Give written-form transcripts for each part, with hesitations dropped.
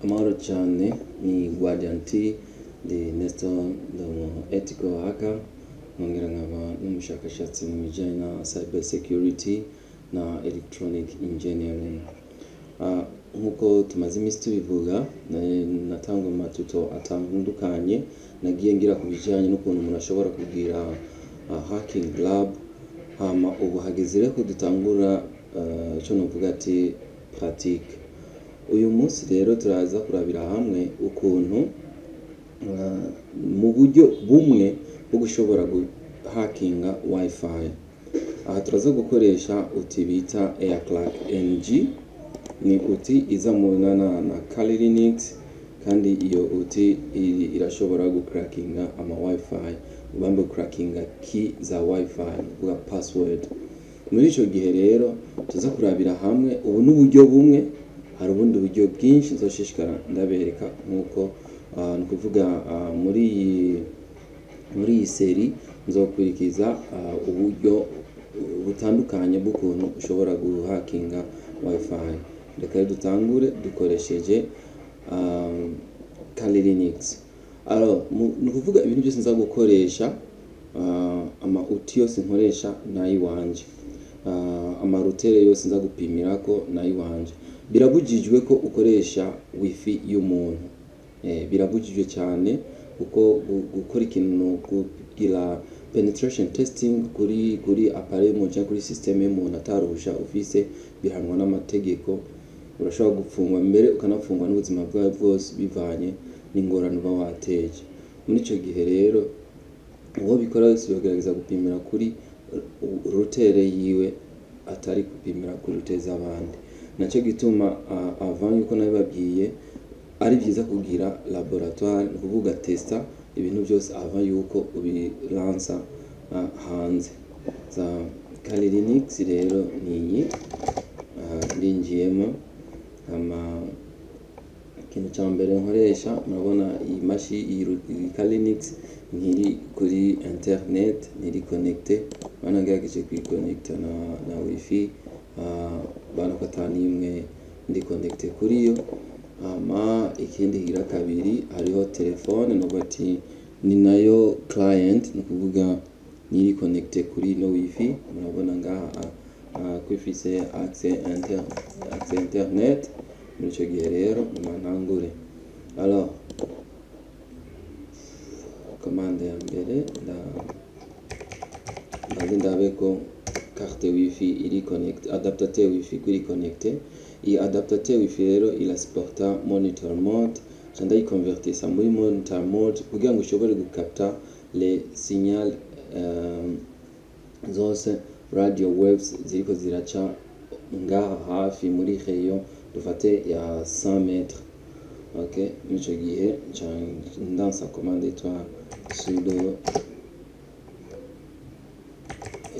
Amahoro cyane, ni Guardian T, ndi Nestor, ndi ethical hacker, nkongera nkaba n'umushakashatsi mu bijyanye na cyber security na electronic engineering. Nk'uko tumaze iminsi tubivuga, natanga amatuto atandukanye, nagiye ngira ku bijyanye n'ukuntu umuntu ashobora kugira hacking lab. Ubu hageze rero ko dutangura icyo navuga ati pratique. Uyu munsi rero turaza kurabira hamwe ukuntu mu buryo bumwe bwo gushobora guhakinga wifi. Aha turaza gukoresha uti bita AirClack NG, ni uti iza mu na Kali Linux, kandi iyo uti irashobora gucrackinga ama wifi, ubambe crackinga key za wifi, kuvuga password. Muri icyo gihe rero tuza kurabira hamwe ubu n'uburyo bumwe, hari ubundi buryo bwinshi nzoshishikara ndabereka, nk'uko ni kuvuga muri iyi seri nzokurikiza uburyo butandukanye bw'ukuntu ushobora guhakinga wifi. Reka dutangure dukoresheje Kali Linux. Ni kuvuga ibintu byose nza gukoresha, ama uti yose nkoresha nayiwanje, amarutere yose nza gupimira ko nayiwanje. Birabujijwe ko ukoresha wifi y'umuntu, birabujijwe cyane kuko gukora ikintu kugira penetration testing kuri appareil mu cyangwa kuri system y'umuntu atarusha ufise bihanwa n'amategeko. Urashobora gufungwa mbere ukanafungwa n'ubuzima bwawe bwose bivanye n'ingorane uba wateje. Muri icyo gihe rero uwo bikora wese bagerageza gupimira kuri router yiwe, atari gupimira kuri router z'abandi. Nacyo gituma avant yuko nabibabwiye ari byiza kugira laboratoire, ni kuvuga testa ibintu byose avant yuko ubilansa hanze. Za Kali Linux rero niyi ndinjiyemo. Ikintu cya mbere nkoresha, murabona iyi mashi iyi Kali Linux nkiri kuri internet, niri connecte, banagerageje kwiconnecta na wifi, banakatani imwe ndi connecte kuri yo. Ikindi gira kabiri hariho telefone, nubwo ati ni nayo client, ni kuvuga niri connecte kuri no wifi. Murabona ngaha kwifise access internet. Muri icyo gihe rero ntangure. Commande ya mbere ndabe ko carte wifi iri connecte, adaptateur wifi kuri connecte. Iyi adaptateur wifi rero irasporta monitor mode, cyangwa yikonvertisa muri monitor mode kugira ngo ushobore gukapta les signal zose radio waves ziriko ziraca ngaha hafi muri rayon dufate ya 100 metres. Okay, muri icyo gihe ndansa commande yitwa sudo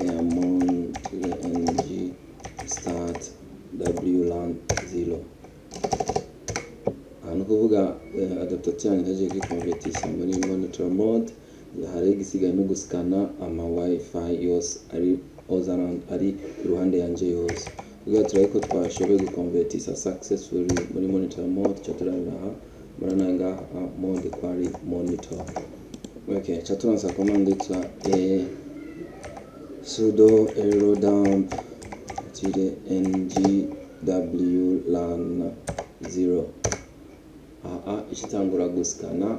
ng start wlan 0. Ni kuvuga adaptateur ndaje kwikonvertisa muri monitor mode. Hari igisigaye no guskana ama wifi yose ari iruhande yanje yose. Ubwo turariko twashoboye gukonvertisa successfully muri monitor mode. Cyaturabira murananga mode kwari monitor. Okay, cyaturansa commande yitwa sudo erodump ng wlan 0. Ishitangura guskana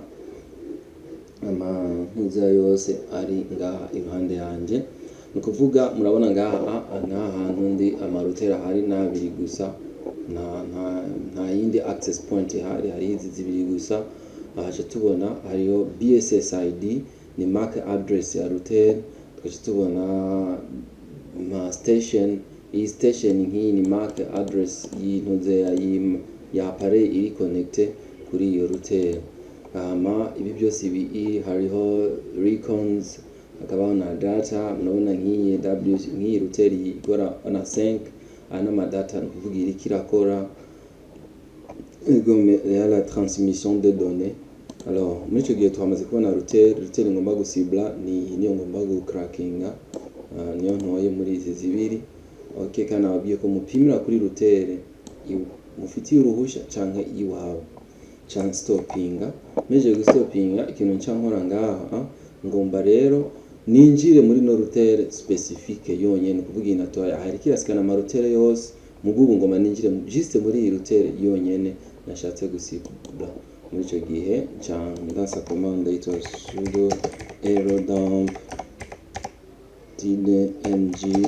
amampuza yose ari ngaha iruhande yanje. Ni kuvuga murabona ngaha hantu ndi amarouter hari nabiri gusa, nta yindi access point hari izi zibiri gusa. Aje tubona hariyo BSSID, ni MAC address ya router. Twaje tubona ma station, iyi station nk'iyi ni MAC address y'intuze ya appareil iri connecte kuri iyo router. Ibi byose hariho recons, hakabaho na data. Murabona nk'iyi router igora na 5 ama data, ni kuvuga iri kirakora la transmission de données. Muri icyo gihe twamaze kubona router ngomba gusibla, niyo ngomba gucrackinga, niyo ntoye muri izi zibiri. Okay, kandi ababwiye ko mupimira kuri router mufitiye uruhusha canke iwawe. can stoppinga, meje gustopinga ikintu nca nkora ngaha ngomba rero ninjire muri no router specifique yonyene, kuvuga inatoya hari kirasikana ama router yose mugubu ngoma ninjire juste muri iyi router yonyene nashatse gusibura. Muri ico gihe nca ndansa commande yitwa sudo aerodump tdmg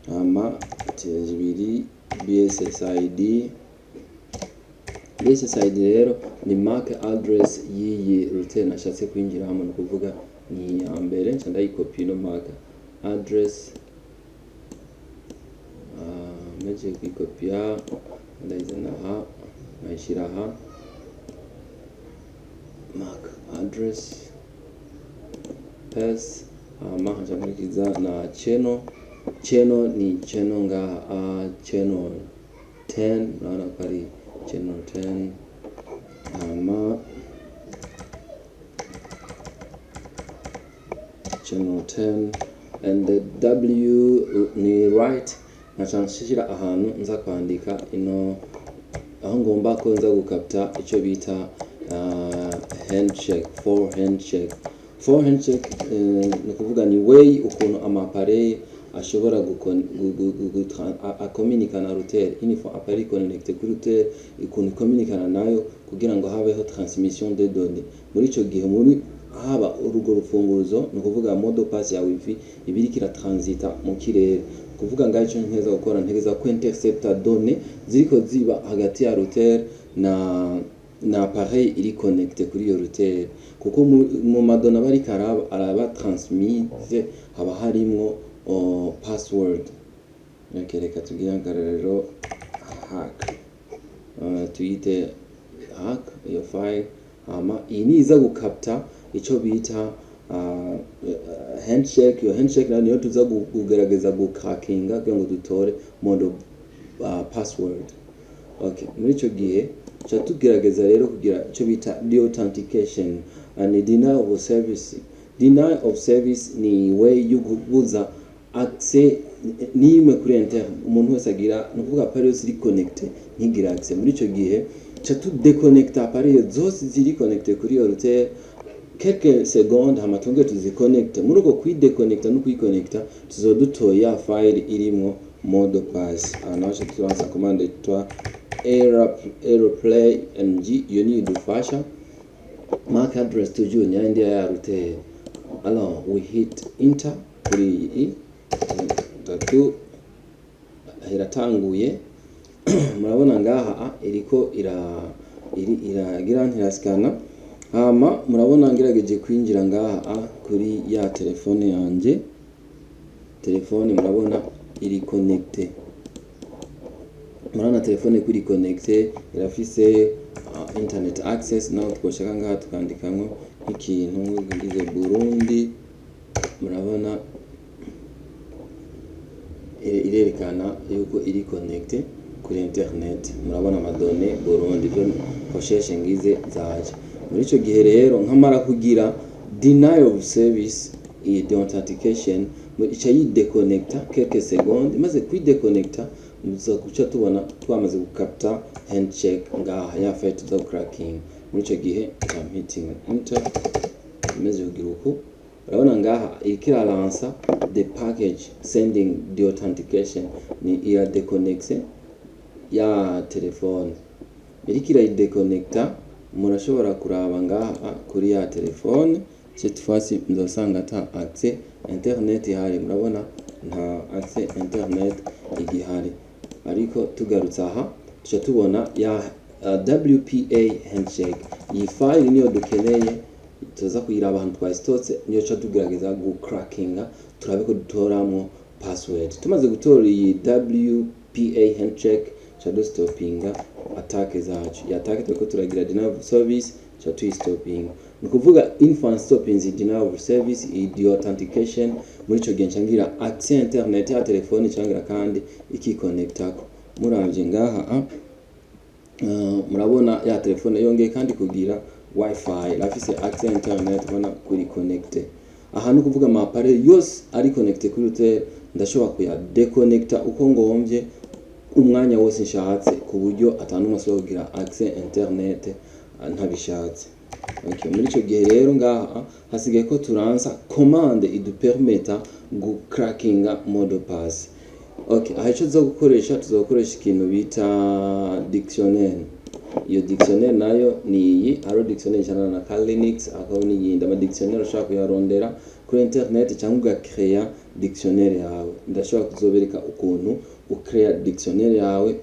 ama tbiri bssid rero ni MAC address y'iyi router nashatse kwinjiramo, ni kuvuga ni ya mbere nca ndayikopi no MAC address meje kwikopia ndayizana aha nkayishira aha MAC address pass nkaja nkurikiza na channel ni channel ngaha channel 10 naona ko ari channel 10 channel 10 and the W ni right, nshira ahantu nza kwandika ino aho ngomba ko nza gukapta ico bita handshake. For handshake ni kuvuga ni way ukuntu amapareye ashobora communicana router, for appareil connecté kuri router ukuntu communicana nayo kugira ngo habeho transmission de données. Muri ico gihe muri haba urugo rufunguruzo ni kuvuga mode pass ya wifi ibiri kira transita mu kirere, kuvuga ngaho ico nteza gukora ntegeza ko intercepta données ziriko ziba hagati ya router na appareil iri connecté kuri iyo router, kuko mu madona bari araba transmise haba harimwo password. Reka tugira ngarero hack tuyite hack iyo file iyi niza gukapta ico bita handshake. Iyo handshake niyo tuza kugerageza gucrackinga kugira ngo dutore modo password. Okay, muri ico gihe cha tugerageza rero kugira ico bita deauthentication and denial of service. Denial of service ni way yugubuza access nimwe kuri internet, umuntu wese agira nukuvuga appareil ziri connecté ntigira access. Muri ico gihe cha tu déconnecter appareil zose ziri connecté kuri iyo router quelques secondes hama tunge tuziconnecte. Muri uko kuyideconnecta no kuyiconnecta tuzodutoya file irimwo mode pass. Naje turanza commande yitwa aeroplay ng, iyo ni idufasha MAC address tujue nyandi ya router. Alors we hit enter kuri tatu iratanguye. Murabona ngaha iriko iragira ntiraskana. Murabona ngerageje kwinjira ngaha kuri ya telefone yanje. Telefone murabona iri connecté. Murabona telefone kuri connecté irafise internet access. Naho twoshaka ngaha tukandikamwo ikintu ngize Burundi. Murabona irerekana yuko iri connecté kuri internet. Murabona amadone Burundi byo kosheshe ngize zaje. Muri ico gihe rero nkamara kugira denial of service i deauthentication ica yideconnecta quelques secondes. Maze kuyideconnecta muza kuca tubona twamaze gukapta handshake ngaha ya fait the cracking. Muri ico gihe I'm hitting enter. Maze kugira uko urabona ngaha ikira lancer the package sending the authentication ni ira deconnecte ya telefone. Irikira ideconnecta murashobora kuraba ngaha kuri ya telefone. Cette fois-ci muzosanga ta access internet ihari. Murabona nta access internet igihari, ariko tugarutse aha tuca tubona ya WPA handshake. Iyi file niyo dukeneye tuza kuyiraba ahantu twasitotse, niyo cha tugerageza gucrackinga turabe ko dutoramo password. Tumaze gutora iyi WPA handshake cha stoppinga attack zacu. Ya attack tweko turagira denial of service cha stopping. Nukuvuga infant stopping denial of service i deauthentication. Muri ico gihe ncangira access internet ya telefone cangira kandi ikiconnectako. Muravye ngaha murabona ya telefone yongeye kandi kugira wifi rafise access internet bana kuri connecte. Aha no kuvuga ama appareil yose ari connecte kuri router ndashobora kuya deconnecta uko ngomvye umwanya wose nshatse ku buryo atanumwe ashobora kugira access internet ntabishatse. Okay, muri ico gihe rero ngaha hasigaye ko turansa commande idupermeta gucrackinga mot de passe. Okay, aha ico tuzokoresha ikintu bita dictionnaire. Iyo dictionnaire nayo ni iyi aro dictionnaire ijana na Linux akaba n'iyindi ama dictionnaire ushaka kuyarondera kuri internet cyangwa ugacrea dictionnaire yawe. Ndashobora kuzobereka ukuntu ucrea dictionnaire yawe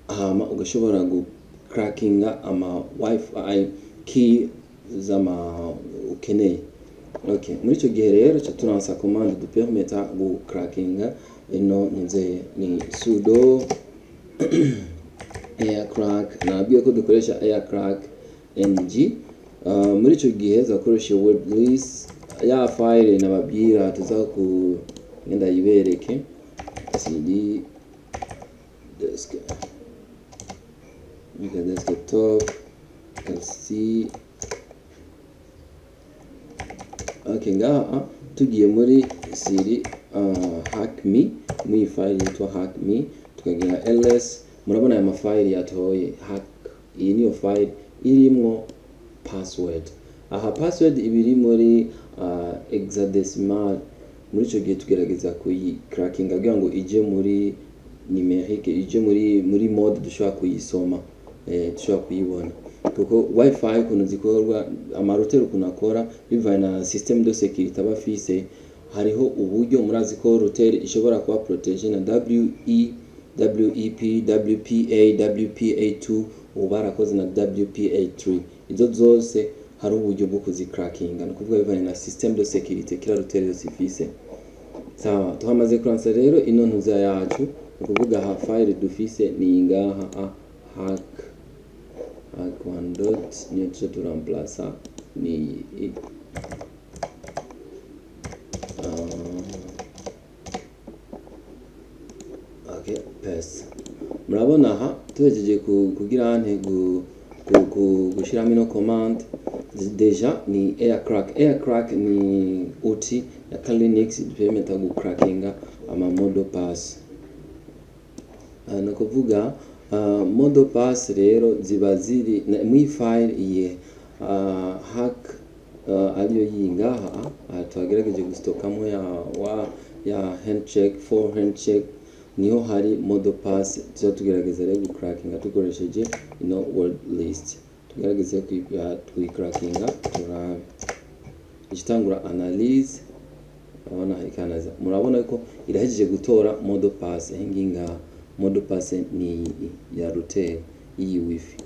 hama ugashobora gucrackinga ama wifi key zama ukeneye. Okay, muri ico gihe rero cha turansa commande dupermeta gucrackinga ino ni sudo aircrack. Nabwiye ko dukoresha aircrack ng. Muri ico gihe zakoresha word list ya file nababwira tuza ku ngenda yibereke cd desktop lc. Okay, ngaha tugiye muri cd hackme muri file yitwa hackme tukagira ls. Murabona aya file yatoye hack. Iyi niyo file irimwo password. Aha password ibiri muri hexadecimal. Muri ico gihe tugerageza kuyicracking kugira ngo ije muri numerique, ije muri mode dushobora kuyisoma, dushobora kuyibona. Kuko wifi kuno zikorwa amarouter ukuntu akora bivanye na system de sécurité abafise, hariho uburyo murazi ko router ishobora kuba protege na WEP, WPA, WPA2 ubarakoze na WPA3. Izo zose hari uburyo bwo kuzicrackinga, no kuvuga bivanye na system de sécurité kila router yose ifise. Sawa, tuhamaze kuransa rero ino ntuza yacu, ukuvuga ha file dufise ni ngaha hack one dot niyo tuzo turamplaça ni okay, paste. Murabona aha tuhejeje kugira ante gushiramo ino command deja ni aircrack. Aircrack ni outil ya Linux permeta gucrackinga ama mot de passe. No kuvuga mot de passe rero ziba ziri mu file iye hack ariyo yingaha twagerageje gustokamo ya handshake for handshake, niho hari mot de passe tuza tugerageza rero gucrackinga tukoresheje ino word list. Tugerageze kuyicrackinga turabe igitangura analyze. Murabona ko irahejeje gutora mot de passe hinginga. Mot de passe ni ya router iyi wifi.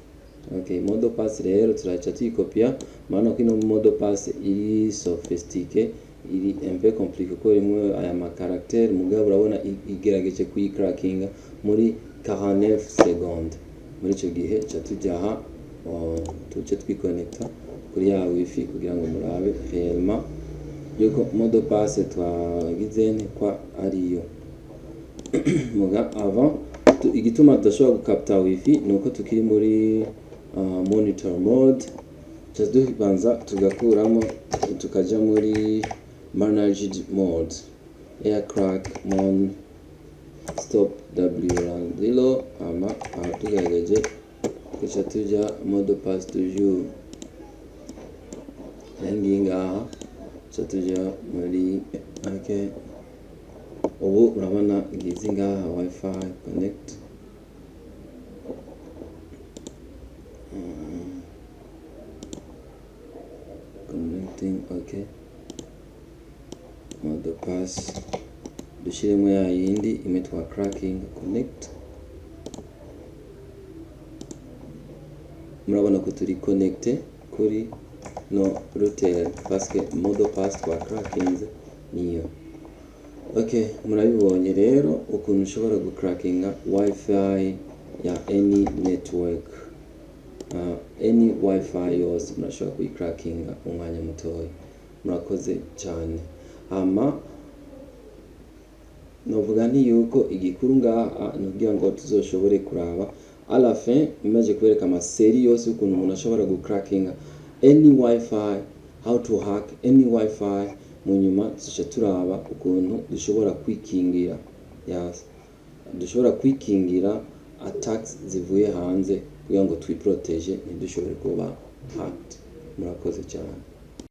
Okay, mot de passe rero turacha tuyikopia. Maana ko ino mot de passe iri sophistiqué, iri un peu compliqué ko rimwe aya ma caractère mugabo urabona igerageje kuyicrackinga muri 49 secondes. Muri ico gihe cha tujaha tuce twiconnecta kuri ya wifi kugira ngo murabe réellement yuko mot de passe twagizene kwa ariyo. Muga avant igituma tudashobora gukapta wifi nuko tukiri muri monitor mode. Just dubanza tugakuramo tukaja muri managed mode, aircrack mon stop w0 ama tugageje kucha tuja mot de passe toujours hanginga tuja muri okay. Ubu urabona ngizi ngaha wifi connect. Connecting. Okay, mot de passe dushiremo ya yindi imetwa cracking connect. Murabona ko turi connecte kuri no router parce que mot de passe twa crackinze niyo. Okay, murabibonye rero ukuntu ushobora gucrackinga wifi ya any network. Any wifi yose murashobora kuyicrackinga umwanya mutoya. Murakoze cyane. Novuga nti yuko igikuru ngaha nugira ngo tuzoshobore kuraba à la fin imaze kwereka ama série yose ukuntu umuntu ashobora gucrackinga any wifi, how to hack any wifi. Munyuma tuca turaba ukuntu dushobora kwikingira, dushobora kwikingira attacks zivuye hanze kugira ngo twiprotege ntidushobore kuba Act. Murakoze cyane.